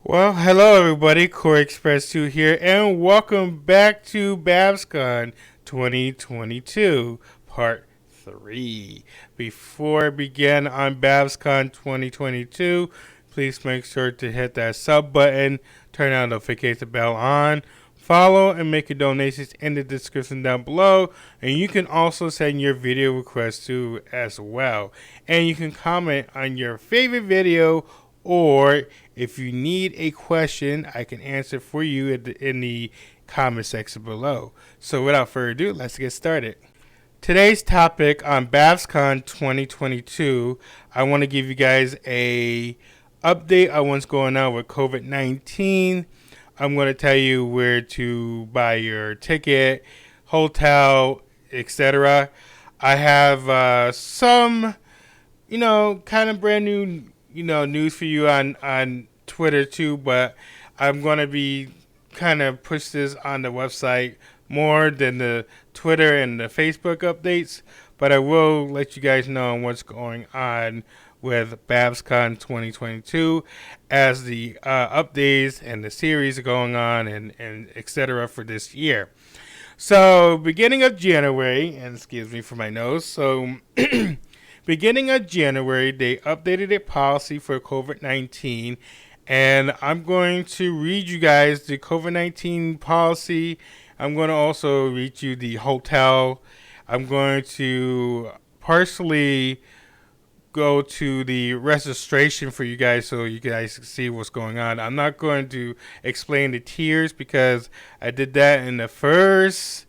Well, hello everybody, Koreyexpress2 here, and welcome back to Babscon 2022, Part 3. Before I begin on Babscon 2022, please make sure to hit that sub button, turn on the notification bell on, follow and make your donations in the description down below, and you can also send your video requests to as well. And you can comment on your favorite video, or if you need a question, I can answer for you in the comment section below. So without further ado, let's get started. Today's topic on Babscon 2022, I want to give you guys a update on what's going on with COVID-19. I'm going to tell you where to buy your ticket, hotel, etc. I have some, kind of brand new news for you on Twitter too, but I'm going to be kind of push this on the website more than the Twitter and the Facebook updates, but I will let you guys know what's going on with Babscon 2022 as the updates and the series are going on and etc. for this year. So beginning of January, and excuse me for my nose, so beginning of January, they updated their policy for COVID-19, and I'm going to read you guys the COVID-19 policy. I'm going to also read you the hotel. I'm going to partially go to the registration for you guys so you guys can see what's going on. I'm not going to explain the tiers because I did that in the first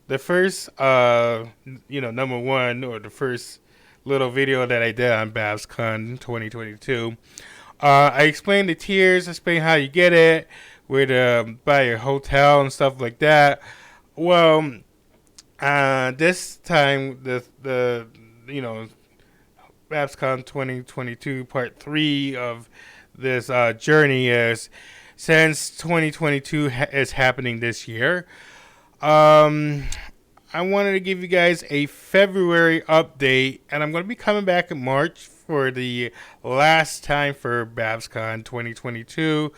number one, or the first little video that I did on Babscon 2022. I explained the tiers, explained how you get it, where to buy your hotel and stuff like that. Well, this time the Babscon 2022 Part 3 of this journey is, since 2022 is happening this year. I wanted to give you guys a February update, and I'm going to be coming back in March for the last time for Babscon 2022,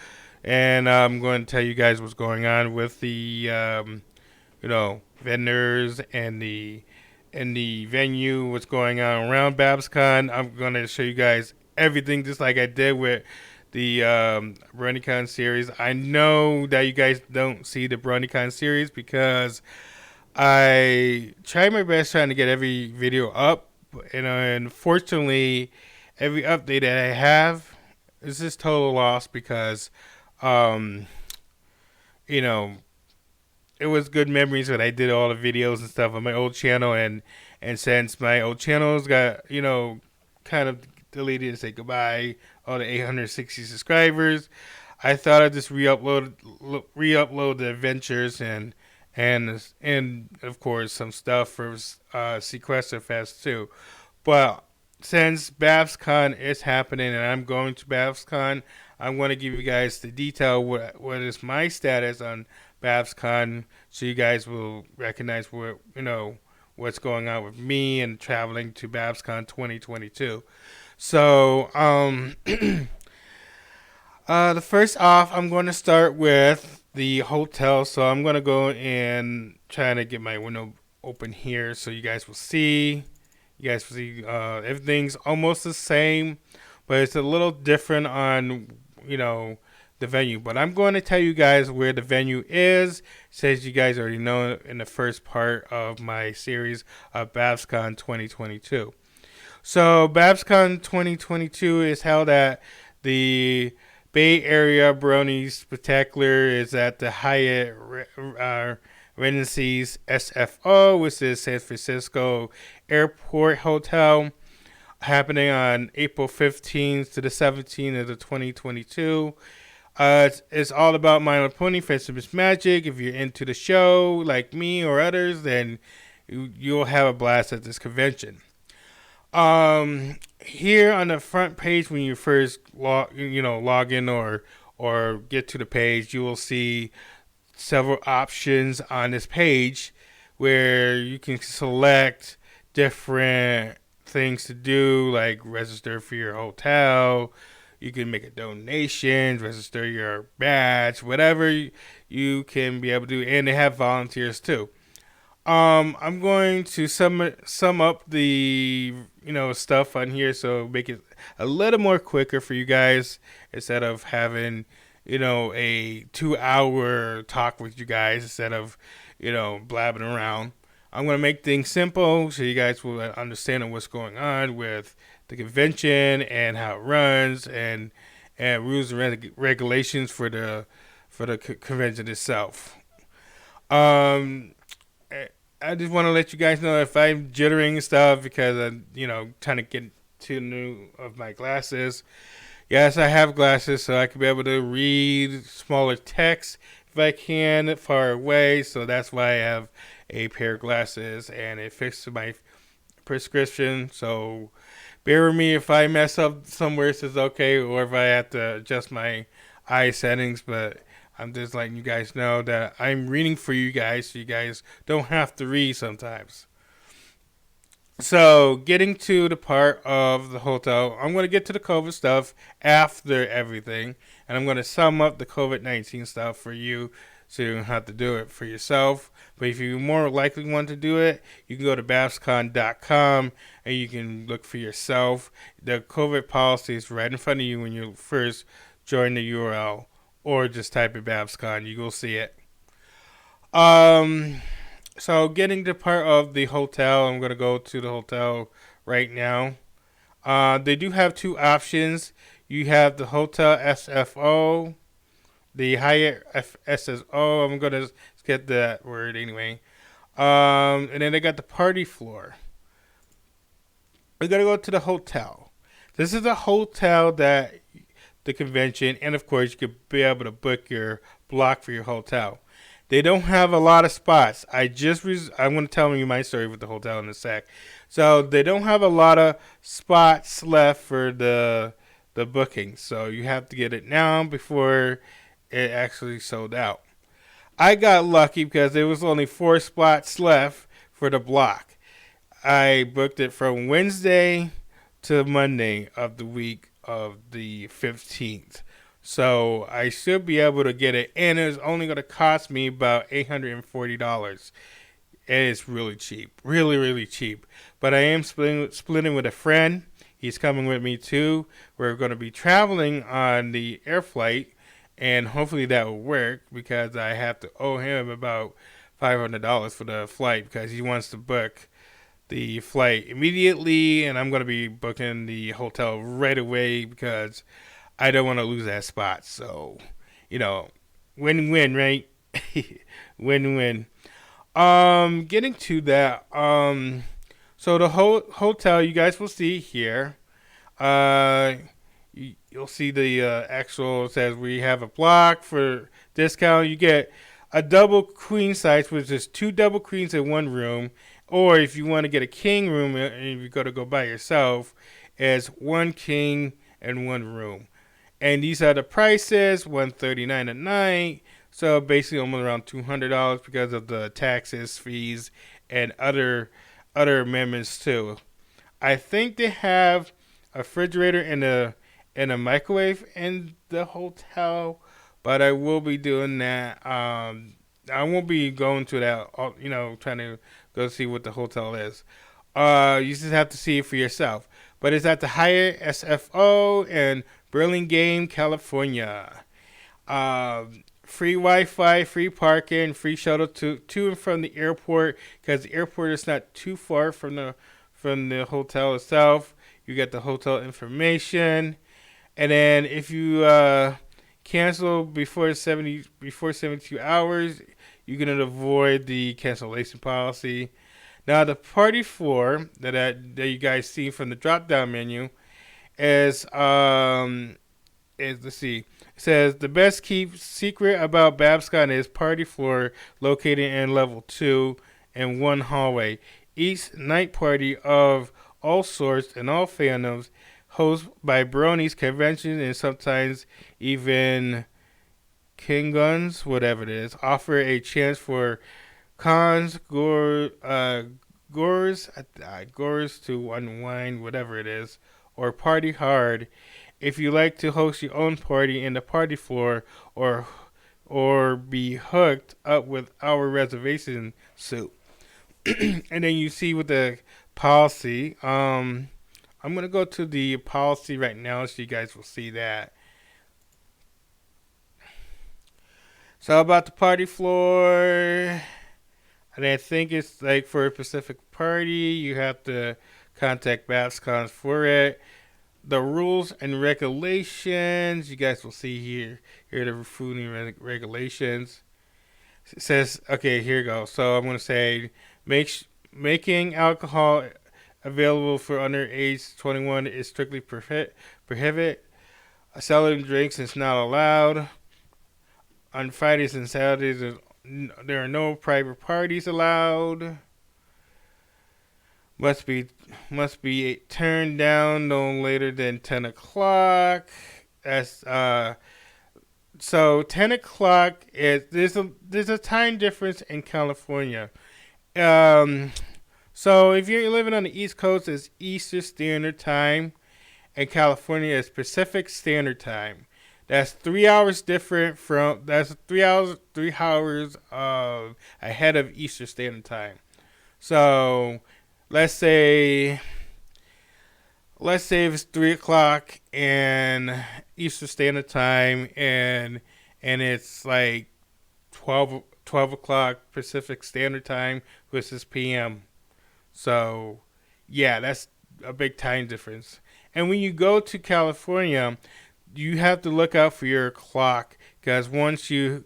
and I'm going to tell you guys what's going on with the vendors and the venue, what's going on around Babscon. I'm going to show you guys everything just like I did with the BronyCon series. I know that you guys don't see the BronyCon series because I try my best trying to get every video up, and unfortunately, every update that I have is just total loss because, it was good memories when I did all the videos and stuff on my old channel, and since my old channels got, kind of deleted and say goodbye, all the 860 subscribers, I thought I'd just re-upload the adventures and of course some stuff for Sequester Fest too. But since Babscon is happening and I'm going to Babscon, I'm going to give you guys the detail what is my status on Babscon, so you guys will recognize what's going on with me and traveling to Babscon 2022. So the first off, I'm going to start with the hotel. So I'm going to go and try to get my window open here so you guys will see. Everything's almost the same, but it's a little different on, the venue. But I'm going to tell you guys where the venue is, since you guys already know in the first part of my series of Babscon 2022. So Babscon 2022 is held at the Bay Area Brony Spectacular. Is at the Hyatt Regency's SFO, which is San Francisco Airport Hotel, happening on April 15th to the 17th of the 2022. It's all about My Little Pony Friendship Magic. If you're into the show like me or others, then you'll have a blast at this convention. Here on the front page, when you first log in or get to the page, you will see several options on this page where you can select different things to do, like register for your hotel, You can make a donation, register your badge, whatever you can be able to do, and they have volunteers too. I'm going to sum up the stuff on here, so make it a little more quicker for you guys instead of having a 2 hour talk with you guys instead of blabbing around. I'm going to make things simple so you guys will understand what's going on with the convention and how it runs and rules and regulations for the convention itself. Um, I just want to let you guys know if I'm jittering and stuff because I'm trying to get too new of my glasses. Yes, I have glasses so I can be able to read smaller text if I can far away. So that's why I have a pair of glasses and it fits my prescription. So bear with me if I mess up somewhere. It's okay, or if I have to adjust my eye settings. But I'm just letting you guys know that I'm reading for you guys so you guys don't have to read sometimes. So, getting to the part of the hotel, I'm going to get to the COVID stuff after everything. And I'm going to sum up the COVID-19 stuff for you so you don't have to do it for yourself. But if you more likely want to do it, you can go to Babscon.com and you can look for yourself. The COVID policy is right in front of you when you first join the URL. Or just type in Babscon. You will see it. So getting to part of the hotel, I'm going to go to the hotel right now. They do have two options. You have the Hotel SFO, the Hyatt SSO. I'm going to get that word anyway. And then they got the party floor. We're going to go to the hotel. This is a hotel that the convention, and of course you could be able to book your block for your hotel. They don't have a lot of spots. I'm going to tell you my story with the hotel in a sec. So they don't have a lot of spots left for the booking. So you have to get it now before it actually sold out. I got lucky because there was only 4 spots left for the block. I booked it from Wednesday to Monday of the week of the 15th. So I should be able to get it, and it's only going to cost me about $840. And it's really cheap. Really, really cheap. But I am splitting with a friend. He's coming with me too. We're going to be traveling on the air flight, and hopefully that will work because I have to owe him about $500 for the flight because he wants to book the flight immediately, and I'm going to be booking the hotel right away because I don't want to lose that spot. So, win-win, right? Win-win. Getting to that. So the hotel you guys will see here. You'll see the actual says we have a block for discount. You get a double queen size, which is 2 double queens in one room. Or if you want to get a king room and you're going to go by yourself, it's 1 king and 1 room. And these are the prices, $139 a night. So basically almost around $200 because of the taxes, fees, and other amendments too. I think they have a refrigerator and a microwave in the hotel, but I will be doing that. I won't be going to that, trying to go see what the hotel is. You just have to see it for yourself. But it's at the Hyatt SFO in Burlingame, California. Free Wi-Fi, free parking, free shuttle to and from the airport because the airport is not too far from the hotel itself. You get the hotel information, and then if you cancel before 72 hours, you can avoid the cancellation policy. Now the party floor that you guys see from the drop down menu is let's see. It says the best kept secret about Babscon is party floor located in level 2 and 1 hallway. Each night party of all sorts and all fandoms, hosted by bronies, conventions, and sometimes even King Guns, whatever it is, offer a chance for cons, gores to unwind, whatever it is, or party hard If you like to host your own party in the party floor, or be hooked up with our reservation soup. And then you see with the policy, I'm gonna go to the policy right now so you guys will see that. So about the party floor, and I think it's like for a specific party, you have to contact Babscon for it. The rules and regulations, you guys will see here. Here are the food and regulations. It says, okay, here you go. So I'm going to say, making alcohol available for under age 21 is strictly prohibited. Selling drinks is not allowed. On Fridays and Saturdays, there are no private parties allowed. Must be turned down no later than 10 o'clock. As So 10 o'clock is there's a time difference in California. So if you're living on the East Coast, it's Eastern Standard Time, and California is Pacific Standard Time. That's 3 hours different from. That's 3 hours ahead of Eastern Standard Time. So let's say it's 3 o'clock in Eastern Standard Time, and it's like 12 o'clock Pacific Standard Time, which is PM. So yeah, that's a big time difference. And when you go to California, you have to look out for your clock, because once you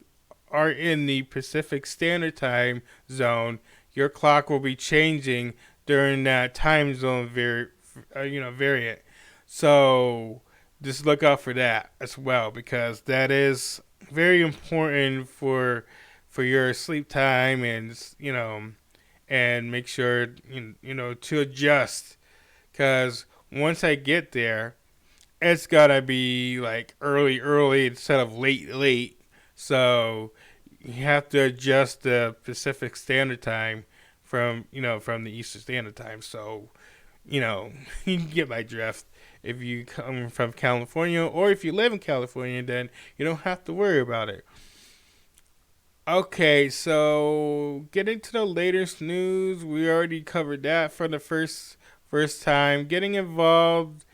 are in the Pacific Standard Time zone, your clock will be changing during that time zone variant. So just look out for that as well, because that is very important for your sleep time, and and make sure to adjust, because once I get there, it's gotta be like early instead of late. So you have to adjust the Pacific Standard Time from the Eastern Standard Time. So you can get my drift. If you come from California, or if you live in California, then you don't have to worry about it. Okay, so getting to the latest news, we already covered that for the first time. Getting involved,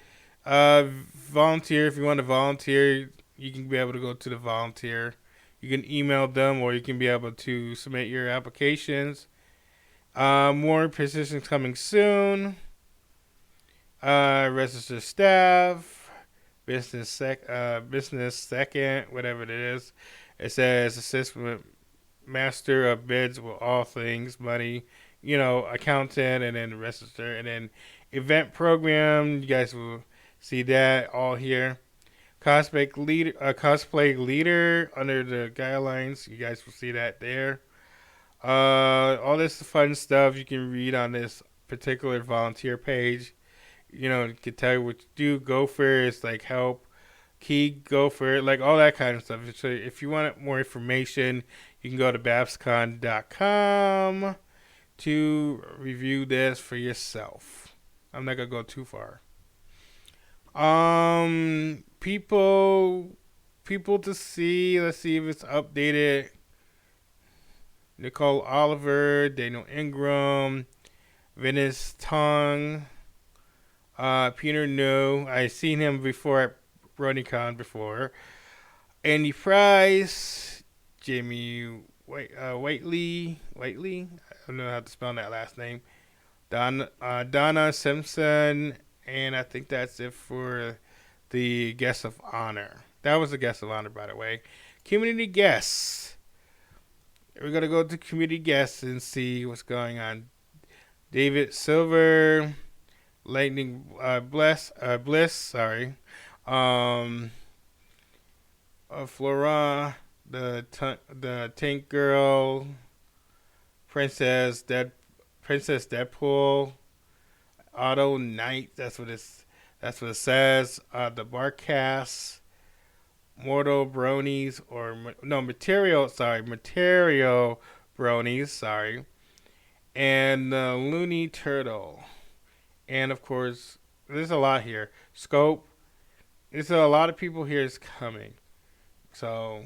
volunteer. If you want to volunteer, you can be able to go to the volunteer. You can email them, or you can be able to submit your applications. More positions coming soon. Register staff, business second, whatever it is. It says assistant master of bids with all things money, accountant, and then register, and then event program. You guys will see that all here. Cosplay leader under the guidelines. You guys will see that there. All this fun stuff you can read on this particular volunteer page. It can tell you what to do. Gopher is like help. Key Gopher, like all that kind of stuff. So if you want more information, you can go to Babscon.com to review this for yourself. I'm not gonna go too far. People to see. Let's see if it's updated. Nicole Oliver, Daniel Ingram, Venice Tong, Peter No. I seen him before at BronyCon before. Andy Price, Jamie Whiteley. I don't know how to spell that last name. Donna Simpson, and I think that's it for the guest of honor. That was the guest of honor, by the way. Community guests. We're gonna go to community guests and see what's going on. David Silver, Lightning Bliss. Sorry. Flora, the Tank Girl, Princess Deadpool, Auto Knight. That's what it says. The Barcast, Mortal Bronies, Material Bronies. Sorry, and the Looney Turtle, and of course, there's a lot here. Scope, So a lot of people here is coming. So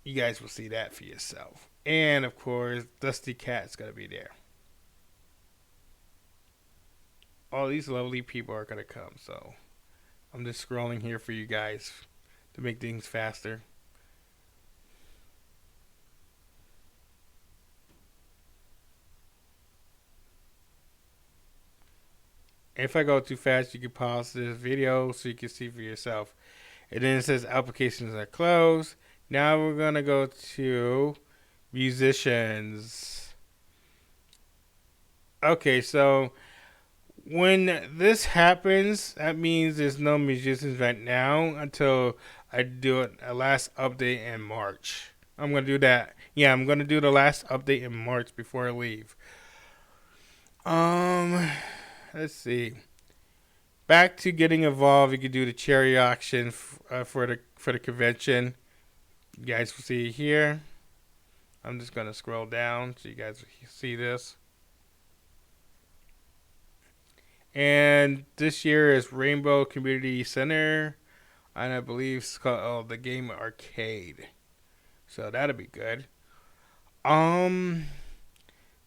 you guys will see that for yourself. And of course, Dusty Cat's gonna be there. All these lovely people are gonna come. So I'm just scrolling here for you guys to make things faster. If I go too fast, you can pause this video so you can see for yourself. And then it says applications are closed. Now we're gonna go to musicians. Okay, so when this happens, that means there's no musicians right now until I do a last update in March. I'm gonna do that. Yeah, I'm gonna do the last update in March before I leave. Um, let's see. Back to getting involved, you can do the cherry auction for the convention. You guys will see here. I'm just gonna scroll down so you guys see this. And this year is Rainbow Community Center, and I believe it's called the Game Arcade. So that'll be good. Um,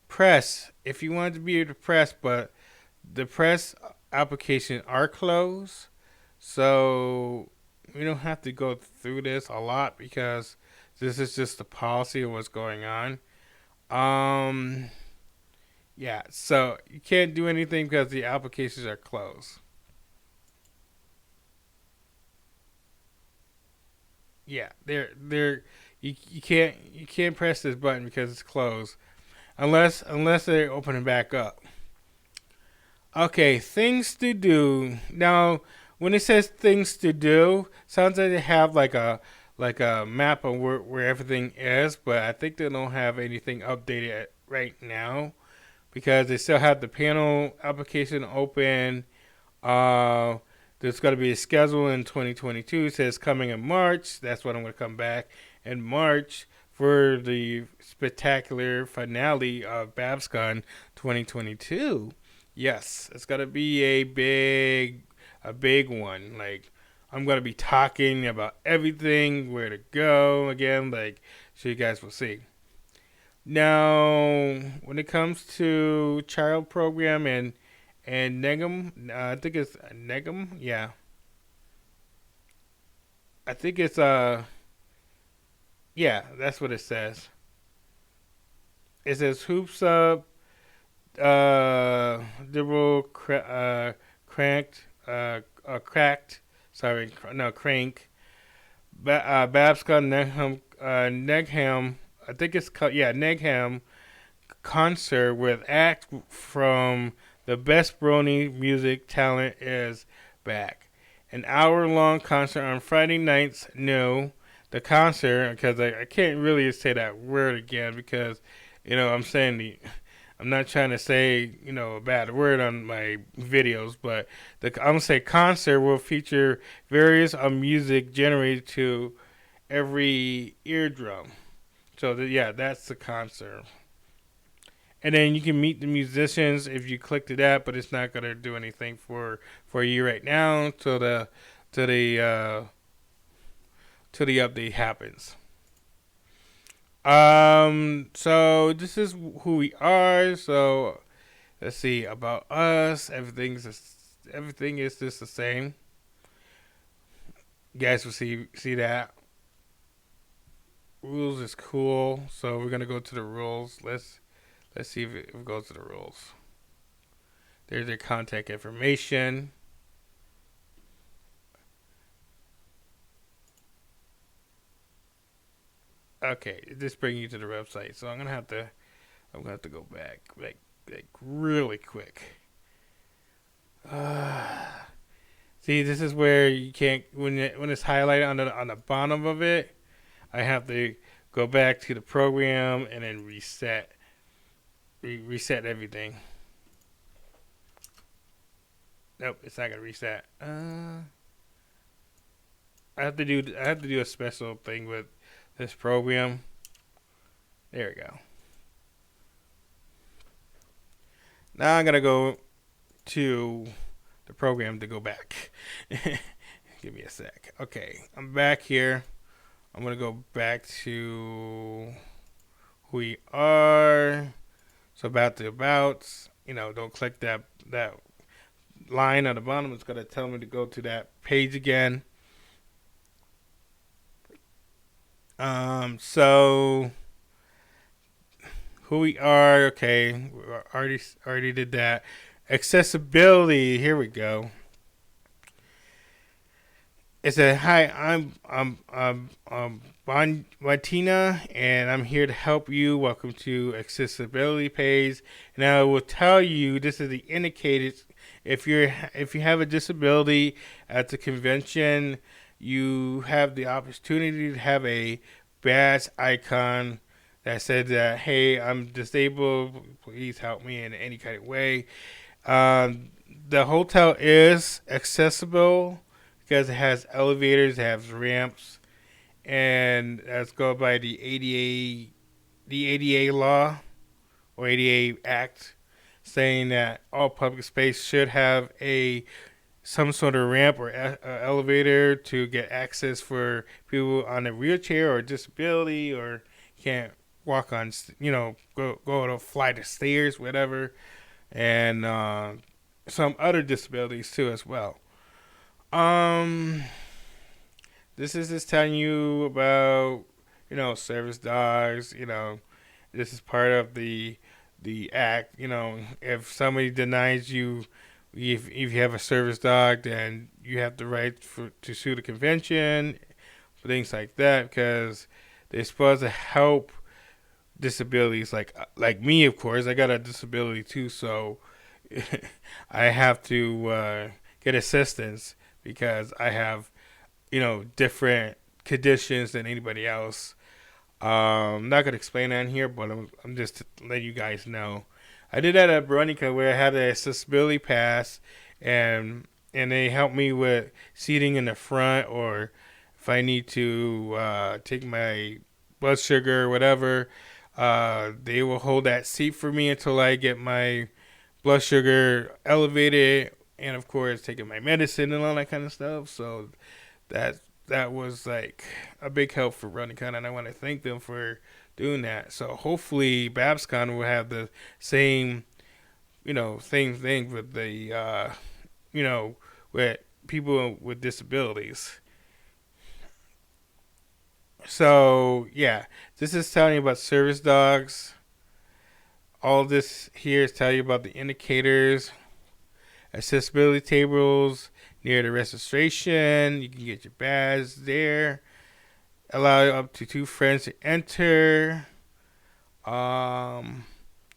Press. If you want to be able to press, but the press application are closed, so we don't have to go through this a lot because this is just the policy of what's going on. Um, yeah, so you can't do anything because the applications are closed. Yeah, they're you can't press this button because it's closed unless they open it back up. Okay, things to do. Now, when it says things to do, sounds like they have like a map of where everything is, but I think they don't have anything updated right now because they still have the panel application open. Uh, there's going to be a schedule in 2022. It says coming in March. That's when I'm going to come back in March for the spectacular finale of Babscon 2022. Yes, it's going to be a big one. Like I'm going to be talking about everything, where to go again, like so you guys will see. Now, when it comes to child program and Negum, I think it's Negum. Yeah, I think it's yeah, that's what it says. It says hoops up, liberal, cranked, cracked. Sorry, no crank. Babscon Negham, Negham. I think it's called yeah Negham concert with act from the best brony music talent is back. An hour-long concert on Friday nights. No, the concert because I can't really say that word again because I'm saying I'm not trying to say a bad word on my videos, but I'm gonna say concert will feature various music generated to every eardrum. So yeah, that's the concert. And then you can meet the musicians if you click to that, but it's not gonna do anything for you right now till till the uh, till the update happens. So this is who we are. So let's see about us. Everything is just the same. You guys will see that. Rules is cool. So we're gonna go to the rules. Let's see if it goes to the rules. There's their contact information. Okay, this brings you to the website. So I'm gonna have to go back like really quick. See, this is where you can't when it's highlighted on the bottom of it. I have to go back to the program and then reset everything. Nope, it's not gonna reset. I have to do a special thing with this program. There we go. Now I'm gonna go to the program to go back. Give me a sec. Okay, I'm back here. I'm gonna go back to who we are. So about the abouts. Don't click that line on the bottom. It's gonna tell me to go to that page again. So who we are. Okay, we already did that. Accessibility. Here we go. It said, "Hi, I'm Martina, and I'm here to help you. Welcome to accessibility page. And I will tell you, this is the indicated if you have a disability at the convention, you have the opportunity to have a badge icon that says that, hey, I'm disabled. Please help me in any kind of way. The hotel is accessible because it has elevators, it has ramps, and that's go by the ADA law or ADA Act, saying that all public space should have some sort of ramp or elevator to get access for people on a wheelchair or disability or can't walk on, go to flight of stairs, whatever, and some other disabilities too as well. Um, this is just telling you about service dogs. This is part of the act. If somebody denies you, if you have a service dog, then you have the right to sue the convention for things like that because they're supposed to help disabilities like me. Of course, I got a disability too, so I have to get assistance because I have different conditions than anybody else. I'm not gonna explain that in here, but I'm just letting you guys know. I did that at Veronica where I had an accessibility pass, and they helped me with seating in the front, or if I need to take my blood sugar or whatever, they will hold that seat for me until I get my blood sugar elevated, and of course taking my medicine and all that kind of stuff. So that was like a big help for Running-Con, and I want to thank them for doing that. So hopefully Babscon will have the same thing with the with people with disabilities. So yeah, this is telling you about service dogs. All this here is telling you about the indicators, accessibility tables near the registration. You can get your badge there. Allow up to 2 friends to enter. You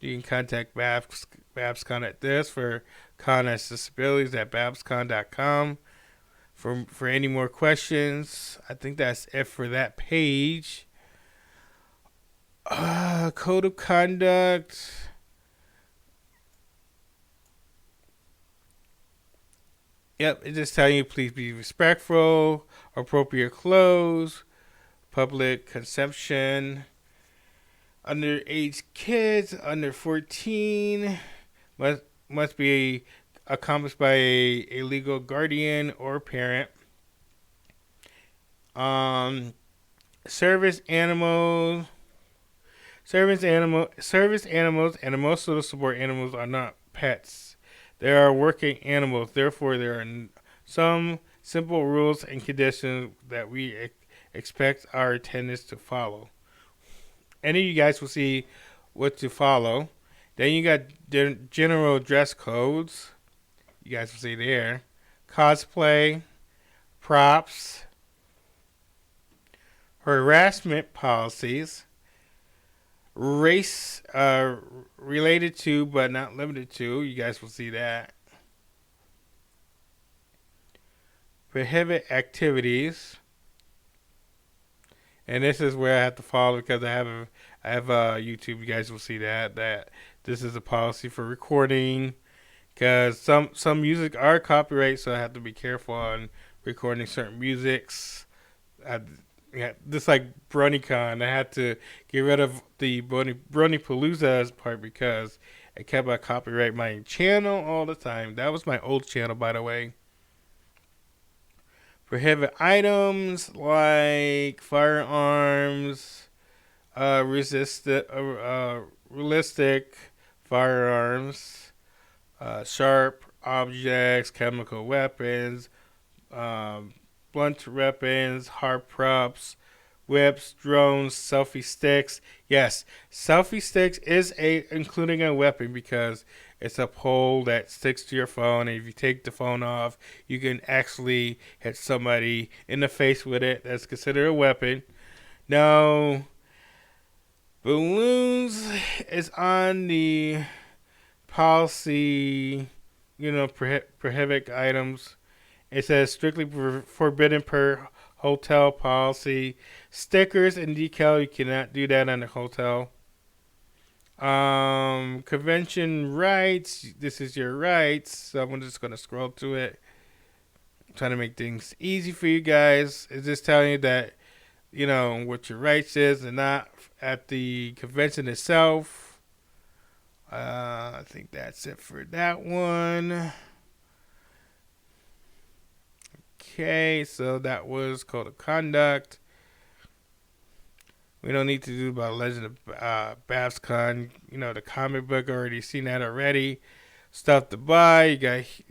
can contact Babscon at this for con accessibilities at babscon.com for any more questions. I think that's it for that page. Code of conduct. Yep, it just telling you please be respectful, appropriate clothes, public consumption, underage kids under 14 must be accompanied by a legal guardian or parent. Service animals, and most of the support animals are not pets. They are working animals. Therefore, there are some simple rules and conditions that we expect our attendants to follow. Any of you guys will see what to follow. Then you got general dress codes. You guys will see there. Cosplay, props, harassment policies, race related to but not limited to. You guys will see that. Prohibit activities. And this is where I have to follow because I have YouTube. You guys will see that this is a policy for recording because some music are copyright, so I have to be careful on recording certain musics. Just like BronyCon, I had to get rid of the Brony Palooza part because It kept my copyright my channel all the time. That was my old channel, by the way. Prohibit items like firearms, realistic firearms, sharp objects, chemical weapons, blunt weapons, hard props, whips, drones, selfie sticks. Yes, selfie sticks is including a weapon because it's a pole that sticks to your phone, and if you take the phone off, you can actually hit somebody in the face with it. That's considered a weapon. Now, balloons is on the policy, prohibit items. It says strictly forbidden per hotel policy. Stickers and decal, you cannot do that on the hotel. Convention rights, this is your rights. So I'm just going to scroll to it. I'm trying to make things easy for you guys. It's just telling you that, what your rights is and not at the convention itself. I think that's it for that one. Okay, so that was code of conduct. We don't need to do about Legend of Babscon. The comic book, already seen that already. Stuff to buy, you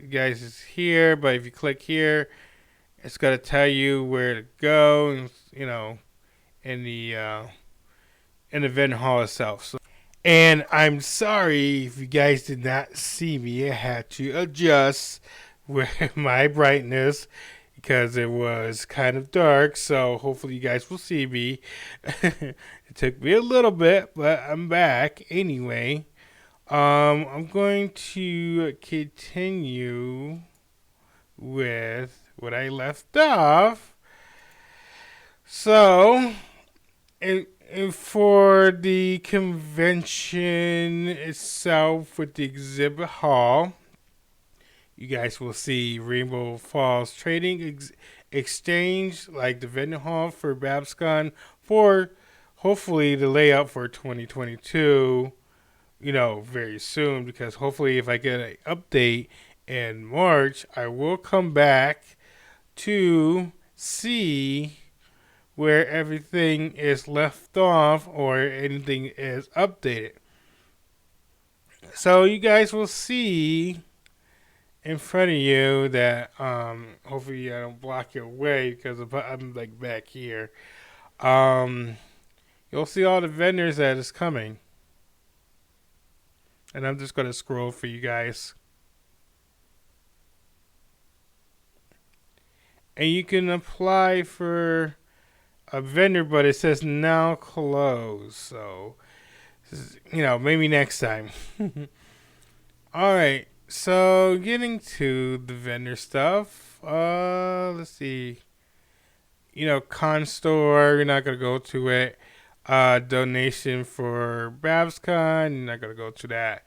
guys is here, but if you click here, it's going to tell you where to go, and, in the event hall itself. And I'm sorry if you guys did not see me. I had to adjust with my brightness because it was kind of dark. So hopefully you guys will see me. It took me a little bit, but I'm back anyway. I'm going to continue with what I left off. So, and for the convention itself with the exhibit hall, you guys will see Rainbow Falls Trading Exchange, like the vendor hall for Babscon, for hopefully the layout for 2022, very soon, because hopefully if I get an update in March, I will come back to see where everything is left off or anything is updated. So you guys will see in front of you that hopefully I don't block your way because I'm like back here. You'll see all the vendors that is coming. And I'm just going to scroll for you guys. And you can apply for a vendor, but it says now closed. So, maybe next time. Alright, so getting to the vendor stuff. Let's see. Con store, you're not going to go to it. Donation for Babscon, you're not going to go to that.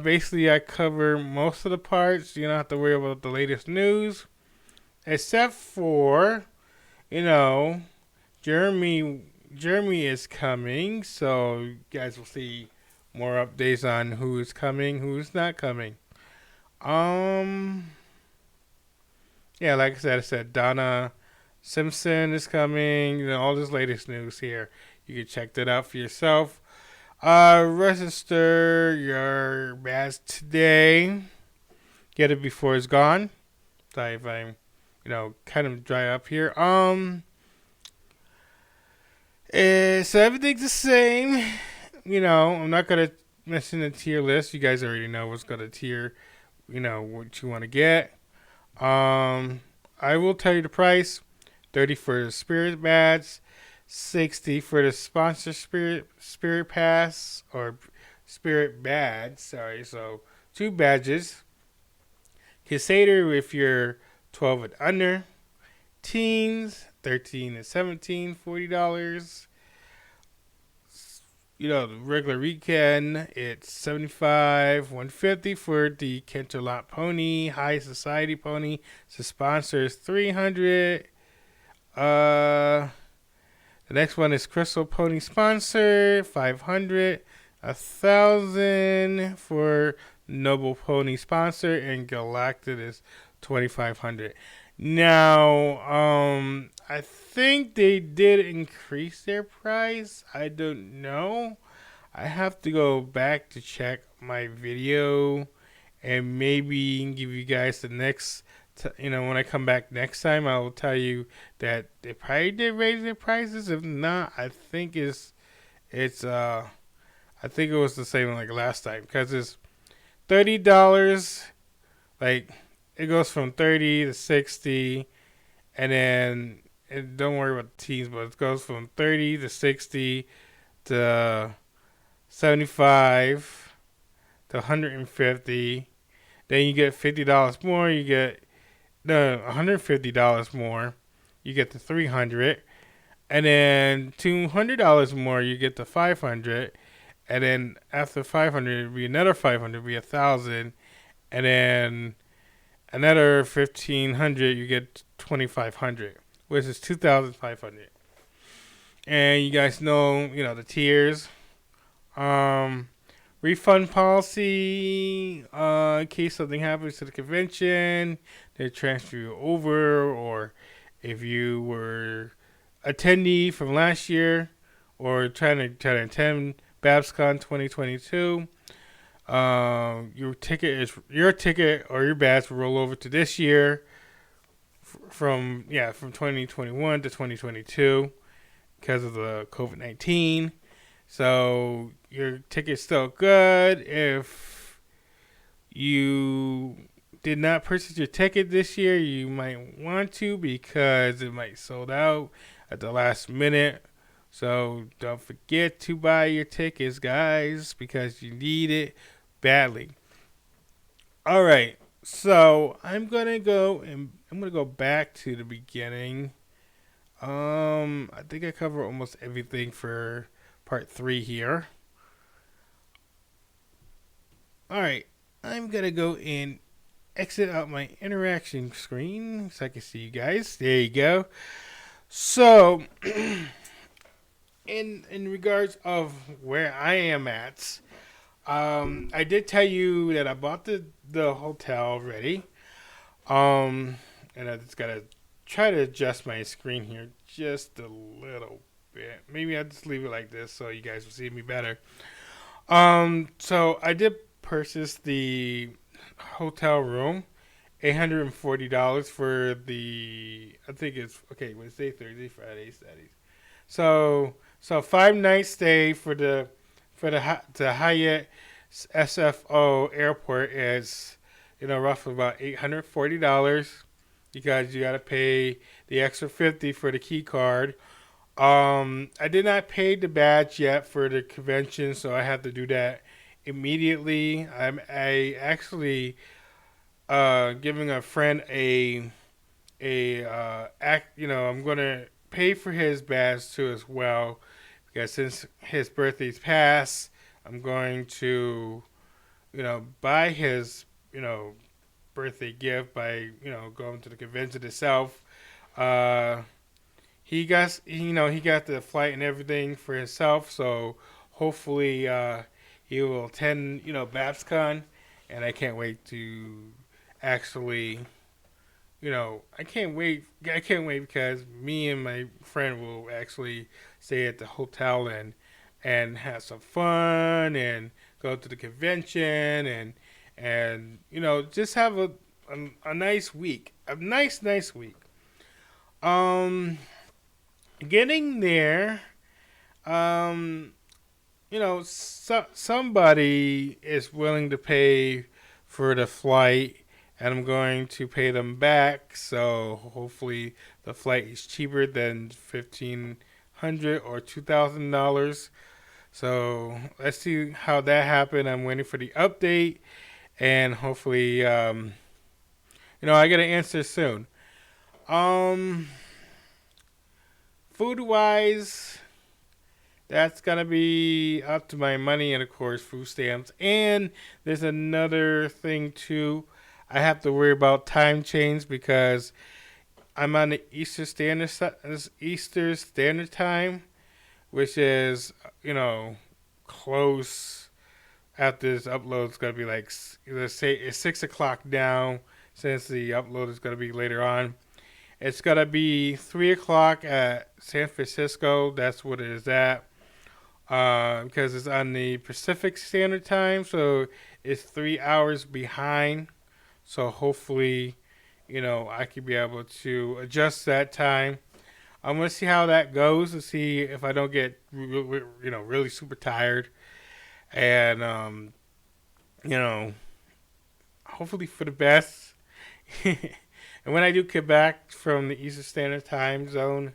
Basically, I cover most of the parts. You don't have to worry about the latest news. Except for, Jeremy is coming. So, you guys will see more updates on who is coming, who is not coming. Yeah, like I said, Donna Simpson is coming. All this latest news here. You can check that out for yourself. Register your badge today. Get it before it's gone. Sorry if I'm, kind of dry up here. So everything's the same. I'm not gonna mention the tier list. You guys already know what's gonna tier. What you want to get. I will tell you the price. $30 for the Spirit badge. $60 for the sponsor Spirit Pass or Spirit badge. Sorry, so 2 badges. Consider if you're 12 and under. Teens, 13 and 17, $40. The regular weekend, it's $75, $150 for the Canterlot Pony, High Society Pony. The sponsor is $300. The next one is Crystal Pony Sponsor, $500. 1,000 for Noble Pony sponsor, and Galactic is 2,500. Now, I think they did increase their price. I don't know. I have to go back to check my video and maybe give you guys the next. When I come back next time, I will tell you that they probably did raise their prices. If not, it's I think it was the same like last time because it's $30. Like it goes from 30 to 60, and then don't worry about the teens, but it goes from 30 to 60 to 75 to 150. Then you get $50 more. You get $150 more. You get the 300, and then $200 more. You get the 500, and then after 500, it'd be another 500, it'd be 1,000, and then another 1,500. You get 2,500, which is 2,500. And you guys know, the tiers. Refund policy, in case something happens to the convention, they transfer you over, or if you were attendee from last year or trying to attend Babscon 2022, your ticket or your badge will roll over to this year from 2021 to 2022 because of the COVID-19. So your ticket's still good. If you did not purchase your ticket this year, you might want to because it might sold out at the last minute. So don't forget to buy your tickets, guys, because you need it badly. All right, so I'm gonna go back to the beginning. I think I covered almost everything for part 3 here. Alright, I'm gonna go and exit out my interaction screen so I can see you guys. There you go. So, in regards of where I am at, I did tell you that I bought the hotel already. And I just gotta try to adjust my screen here just a little bit. Maybe I'll just leave it like this so you guys will see me better. So I did purchase the hotel room, $840 for the. I think it's okay. Wednesday, Thursday, Friday, Saturday. So 5 night stay for the Hyatt SFO airport is roughly about $840 because you gotta pay the extra $50 for the key card. I did not pay the badge yet for the convention, so I have to do that immediately. I actually giving a friend I'm gonna pay for his badge too as well because since his birthday's passed, I'm going to buy his birthday gift by going to the convention itself. He got the flight and everything for himself, so hopefully he will attend Babscon, and I can't wait to actually I can't wait because me and my friend will actually stay at the hotel and have some fun and go to the convention and just have a nice week, a nice week. Getting there, somebody is willing to pay for the flight, and I'm going to pay them back. So hopefully the flight is cheaper than $1,500 or $2,000. So let's see how that happened. I'm waiting for the update, and hopefully, I get an answer soon. Food wise, that's gonna be up to my money and of course food stamps. And there's another thing too. I have to worry about time change because I'm on the Eastern Standard Time, which is close after this upload. It's gonna be like, let's say it's 6 o'clock now, since the upload is gonna be later on. It's gonna be 3 o'clock at San Francisco. That's what it is at. Because it's on the Pacific Standard Time, so it's 3 hours behind. So hopefully, I could be able to adjust that time. I'm gonna see how that goes and see if I don't get, really super tired, and you know, hopefully for the best. And when I do get back from the Eastern Standard Time zone,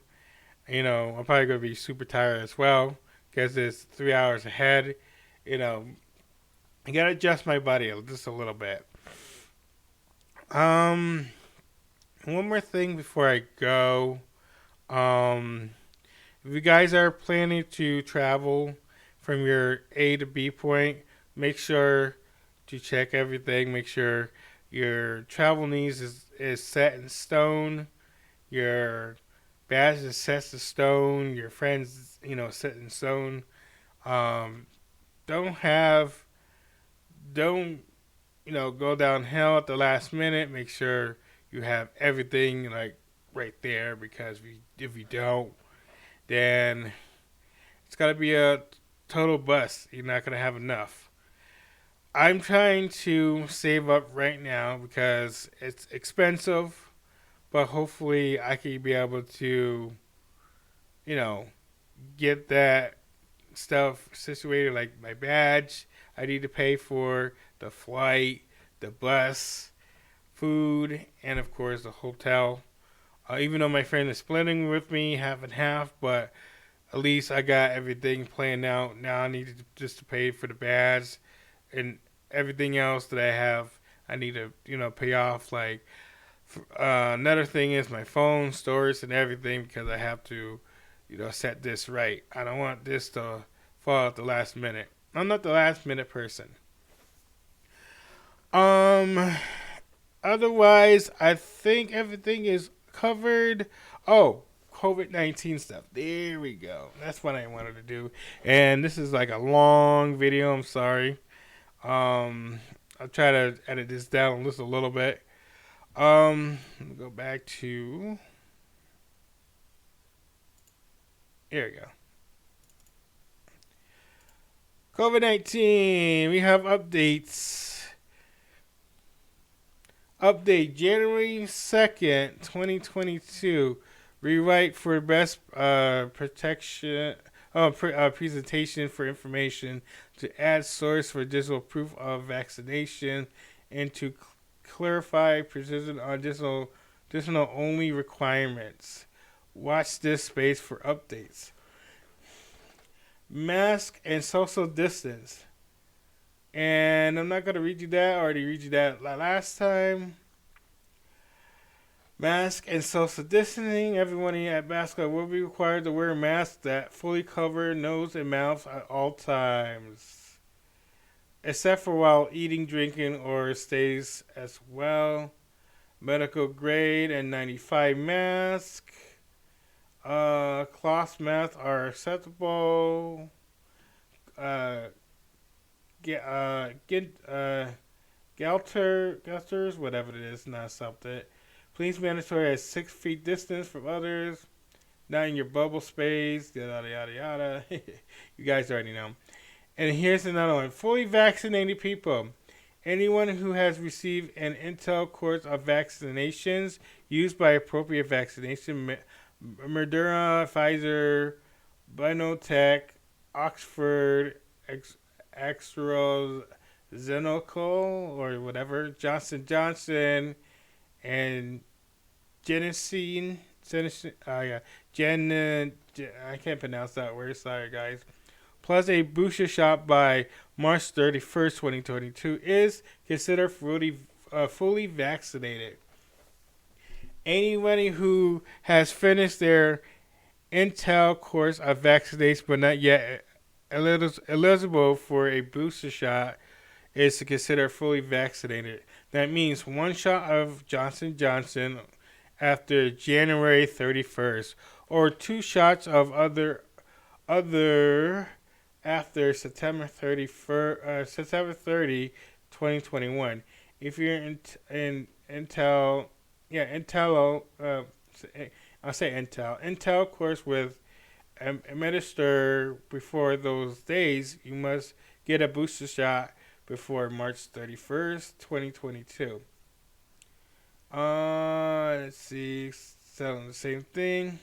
I'm probably gonna be super tired as well because it's 3 hours ahead. You know, I gotta adjust my body just a little bit. Um, One more thing before I go. Um, if you guys are planning to travel from your A to B point, make sure to check everything. Make sure your travel needs is set in stone. Your badge is set in stone. Your friends, set in stone. Um, don't have, don't, go downhill at the last minute. Make sure you have everything like right there, because if you don't, then it's gonna be a total bust. You're not gonna have enough. I'm trying to save up right now because it's expensive, but hopefully I can be able to, you know, get that stuff situated, like my badge. I need to pay for the flight, the bus, food, and of course the hotel. Even though my friend is splitting with me half and half, but at least I got everything planned out. Now I need to just to pay for the badge and everything else that I have. I need to, pay off. Like another thing is my phone storage and everything, because I have to, set this right. I don't want this to fall at the last minute. I'm not the last minute person. Um. Otherwise, I think everything is covered. Oh, COVID-19 stuff. There we go. That's what I wanted to do. And this is like a long video. I'm sorry. I'll try to edit this down just a little bit. Let me go back to. Here we go. COVID-19. We have updates. Update January 2nd, 2022. Rewrite for best presentation for information to add source for digital proof of vaccination and to clarify precision on additional only requirements. Watch this space for updates. Mask and social distance. And I'm not going to read you that. I already read you that last time. Mask and social distancing. Everyone at Babscon will be required to wear a mask that fully cover nose and mouth at all times, except for while eating, drinking, or stays as well. Medical grade and 95 mask. Cloth masks are acceptable. Galters, whatever it is, not something. Please mandatory at 6 feet distance from others, not in your bubble space, yada yada yada. You guys already know. And here's another one. Fully vaccinated people. Anyone who has received an intel course of vaccinations used by appropriate vaccination, Moderna, Pfizer, BioNTech, Oxford, AstraZeneca, or whatever, Johnson Johnson, and I can't pronounce that word, sorry guys. Plus a booster shot by March 31st, 2022 is considered fully vaccinated. Anybody who has finished their intel course of vaccination but not yet eligible for a booster shot is considered fully vaccinated. That means one shot of Johnson Johnson after January 31st, or 2 shots of other after September 30, 2021. If you're in Intel, yeah, Intel, I'll say Intel course with administer before those days, you must get a booster shot before March 31st, 2022. Let's see, selling the same thing.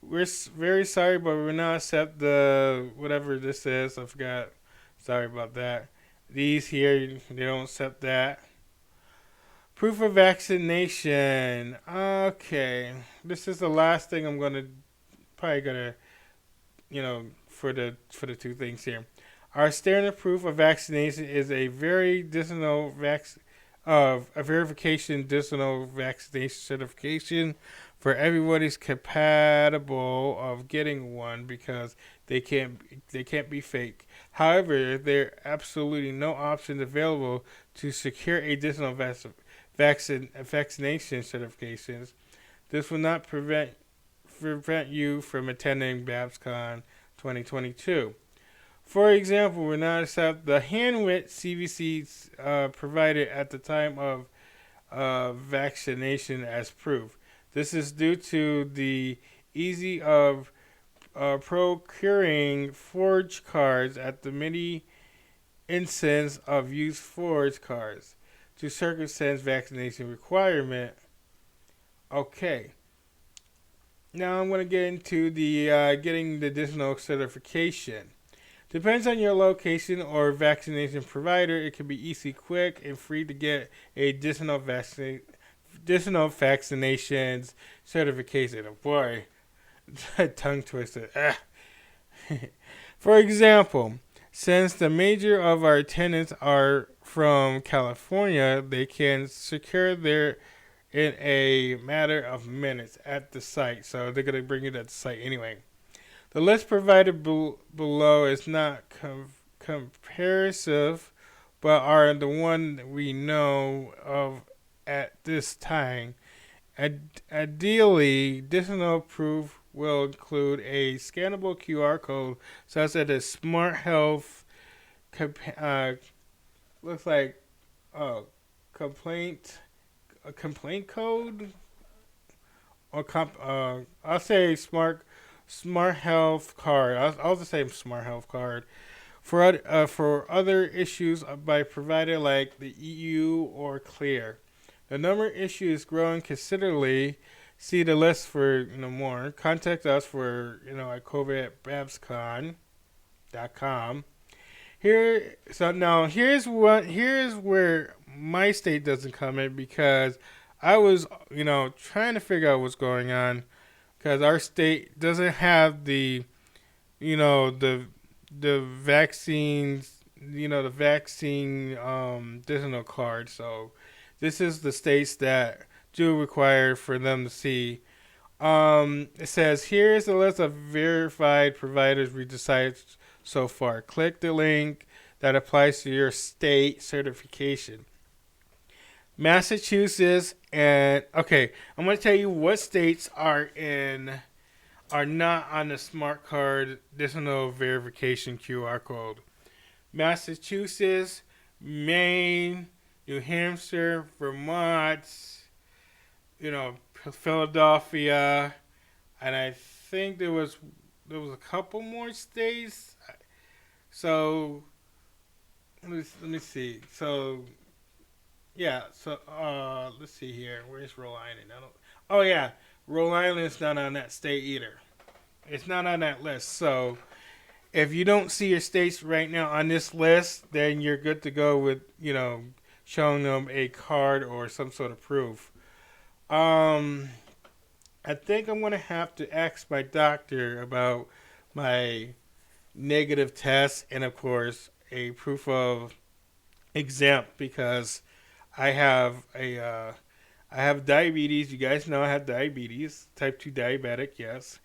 We're very sorry, but we're not accept the whatever this is. I forgot. Sorry about that. These here, they don't accept that. Proof of vaccination. Okay, this is the last thing I'm gonna for the two things here. Our standard proof of vaccination is a very additional of a verification additional vaccination certification for everybody's compatible of getting one because they can't be fake. However, there are absolutely no options available to secure additional vaccination certifications. This will not prevent you from attending Babscon 2022. For example, we're not accept the handwritten CVC provided at the time of vaccination as proof. This is due to the easy of procuring forged cards at the many instances of used forged cards to circumstance vaccination requirement. Okay. Now I'm going to get into the getting the additional certification. Depends on your location or vaccination provider. It can be easy, quick, and free to get additional vaccinations certification. Oh boy, tongue twister. For example, since the major of our tenants are from California, they can secure their in a matter of minutes at the site. So they're going to bring it at the site anyway. The list provided below is not comparative, but are the one we know of at this time. Ideally, additional proof will include a scannable QR code, such as a Smart Health looks like complaint a complaint code or I'll say smart health card. I'll just say smart health card for other issues by provider like the EU or Clear. The number of issues is growing considerably. See the list for more. Contact us for at COVID at Babscon.com. Here's where my state doesn't come in because I was trying to figure out what's going on because our state doesn't have the vaccines the vaccine additional card. So this is the states that do require for them to see. It says here is a list of verified providers we decided so far. Click the link that applies to your state certification. Massachusetts and okay, I'm going to tell you what states are not on the smart card additional verification QR code. Massachusetts, Maine, New Hampshire, Vermont, Philadelphia, and I think there was a couple more states. So let me see. So yeah. So let's see here. Where's Rhode Island? Oh yeah, Rhode Island is not on that state either. It's not on that list. So if you don't see your states right now on this list, then you're good to go with showing them a card or some sort of proof. I think I'm gonna have to ask my doctor about my negative test and of course a proof of exempt because I have diabetes. You guys know I have diabetes, type 2 diabetic. Yes.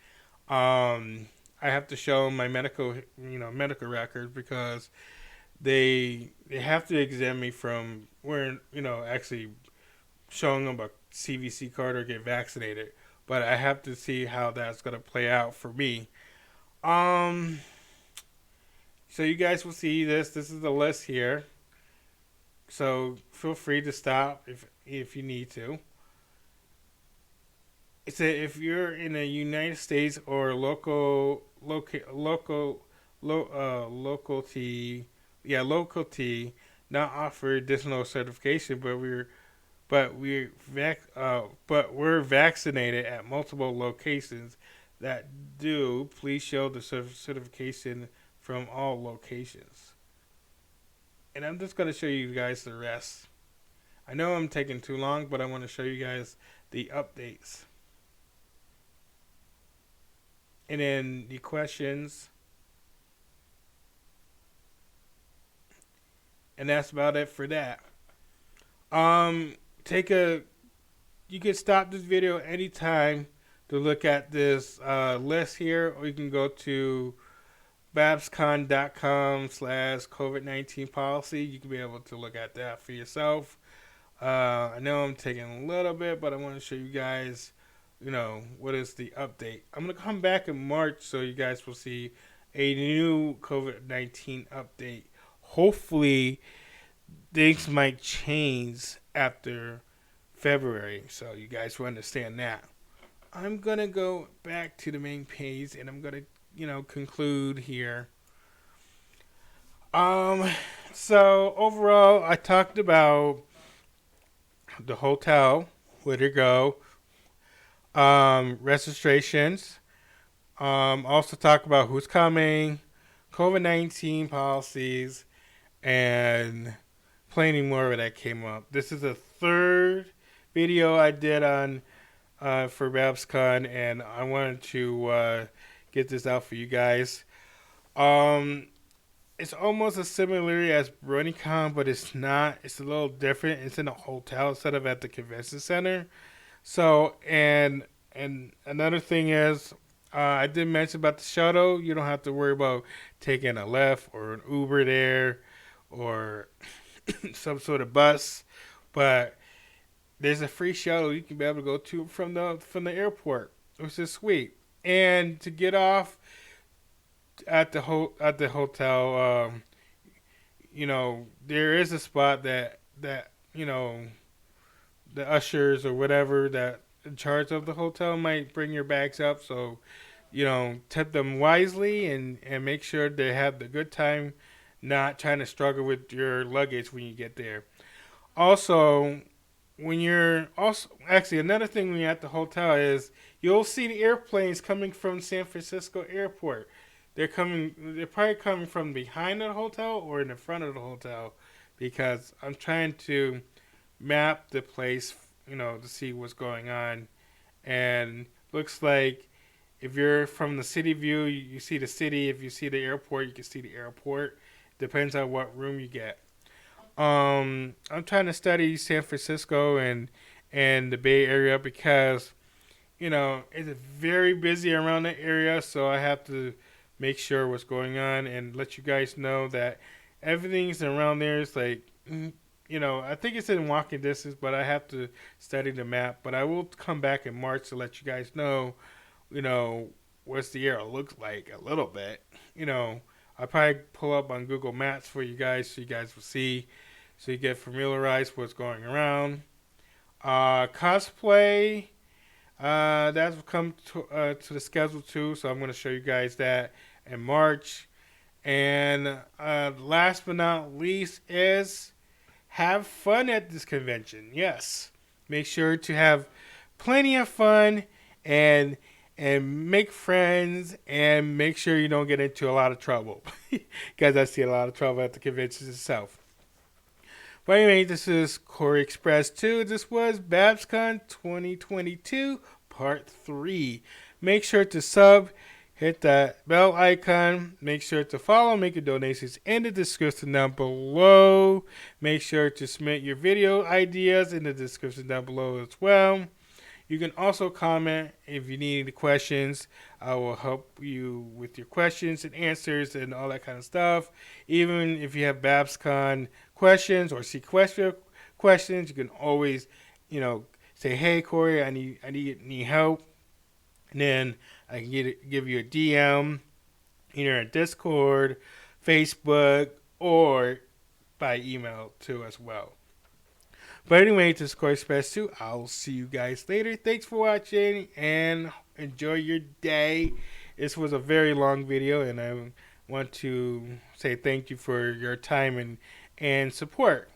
I have to show my medical records because they have to exempt me from wearing actually showing them a CVC card or get vaccinated. But I have to see how that's gonna play out for me. Um, So you guys will see this. This is the list here. So feel free to stop if you need to. It's if you're in the United States or locality, yeah, locality, not offer additional certification, but we're vaccinated at multiple locations that do. Please show the certification from all locations. And I'm just going to show you guys the rest. I know I'm taking too long, but I want to show you guys the updates. And then the questions. And that's about it for that. Take a You can stop this video anytime to look at this list here, or you can go to babscon.com/COVID-19 policy. You can be able to look at that for yourself. I know I'm taking a little bit, but I want to show you guys, what is the update. I'm going to come back in March so you guys will see a new COVID-19 update. Hopefully, things might change after February, so you guys will understand that. I'm going to go back to the main page, and I'm going to, conclude here. So overall, I talked about the hotel, where to go, registrations, also talk about who's coming, COVID-19 policies, and plenty more that came up. This is the third video I did on for Babscon, and I wanted to get this out for you guys. It's almost as similar as BronyCon, but it's not. It's a little different. It's in a hotel instead of at the convention center. So, and another thing is, I did mention about the shuttle. You don't have to worry about taking a Lyft or an Uber there, or some sort of bus. But there's a free shuttle you can be able to go to from the airport, which is sweet. And to get off at the hotel, there is a spot that the ushers or whatever that in charge of the hotel might bring your bags up. So, tip them wisely and make sure they have the good time, not trying to struggle with your luggage when you get there. Also, another thing when you're at the hotel is you'll see the airplanes coming from San Francisco Airport. They're probably coming from behind the hotel or in the front of the hotel, because I'm trying to map the place, to see what's going on. And looks like if you're from the city view, you see the city. If you see the airport, you can see the airport. Depends on what room you get. I'm trying to study San Francisco and the Bay Area, because it's very busy around that area. So I have to make sure what's going on and let you guys know that everything's around there. It's like, I think it's in walking distance, but I have to study the map. But I will come back in March to let you guys know, what's the area looks like a little bit. I'll probably pull up on Google Maps for you guys so you guys will see, so you get familiarized with what's going around. Cosplay, that's come to the schedule too, so I'm going to show you guys that in March. And last but not least is have fun at this convention. Yes, make sure to have plenty of fun and make friends, and make sure you don't get into a lot of trouble, because I see a lot of trouble at the convention itself. But anyway, this is Koreyexpress2. This was Babscon 2022 Part 3. Make sure to sub, hit that bell icon. Make sure to follow, make your donations in the description down below. Make sure to submit your video ideas in the description down below as well. You can also comment if you need any questions. I will help you with your questions and answers and all that kind of stuff. Even if you have Babscon questions or sequester questions, you can always, say, "Hey, Korey, I need help," and then I can give you a DM, either on Discord, Facebook, or by email too as well. But anyway, this is Koreyexpress2. I'll see you guys later. Thanks for watching and enjoy your day. This was a very long video, and I want to say thank you for your time and support.